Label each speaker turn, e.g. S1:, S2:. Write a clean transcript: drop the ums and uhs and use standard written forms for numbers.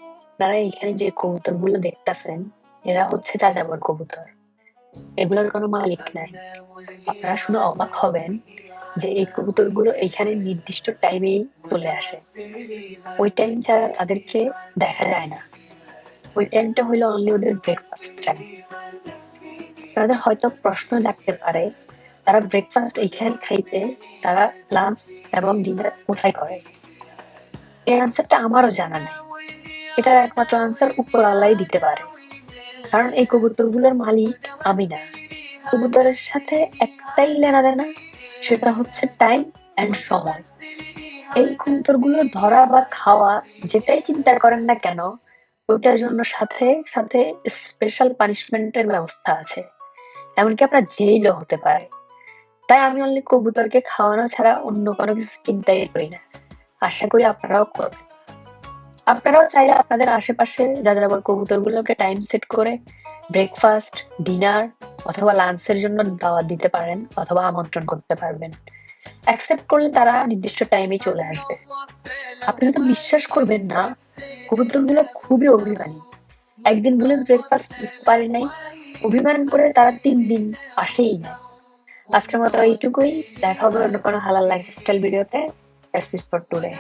S1: আপনারা এখানে যে কবুতরগুলো দেখতাছেন, এরা হচ্ছে যাযাবর কবুতর। এগুলোর কোনো মালিক নাই। আপনারা শুনে অবাক হবেন যে এই কবুতরগুলো এইখানে নির্দিষ্ট টাইমেই চলে আসে। ওই টাইম ছাড়া তাদেরকে দেখা যায় না। ওই টাইমটা হইলো অনলি ওদের ব্রেকফাস্ট টাইম। তাদের হয়তো প্রশ্ন জাগতে পারে, তারা ব্রেকফাস্ট এইখানে খাইতে, তারা লাঞ্চ এবং ডিনার কোথায় করে? এই আনসারটা আমারও জানা নাই। এটার একমাত্র আনসার উপর আল্লাহ দিতে পারে। কারণ এই কবুতরগুলোর মালিক আমি না। কবুতরের সাথে একটাই লেনাদেনা, সেটা হচ্ছে টাইম এন্ড সময়। এই কবুতরগুলো ধরা বা খাওয়া যেটাই চিন্তা করেন না কেন, ওইটার জন্য সাথে সাথে স্পেশাল পানিশমেন্টের ব্যবস্থা আছে। এমনকি আপনার জেলও হতে পারে। তাই আমি অনলি কবুতরকে খাওয়ানো ছাড়া অন্য কোনো কিছু চিন্তাই করি না। আশা করি আপনারাও করবেন। আপনারাও চাইলে আপনাদের আশেপাশে যাযাবর কবুতরগুলোকে টাইম সেট করে ব্রেকফাস্ট, ডিনার অথবা লাঞ্চের জন্য দাওয়াত দিতে পারেন অথবা আমন্ত্রণ করতে পারবেন। অ্যাকসেপ্ট করলে তারা নির্দিষ্ট টাইমে চলে আসবে। আপনি হয়তো বিশ্বাস করবেন না, কবুতরগুলো খুবই অভিমানী। একদিন বলে ব্রেকফাস্ট দিতে পারি নাই, অভিমান করে তারা 3 দিন আসেই না। আজকের মতো এইটুকুই। দেখা হবে অন্য কোনো হালাল লাইফস্টাইল ভিডিওতে। That's it for today.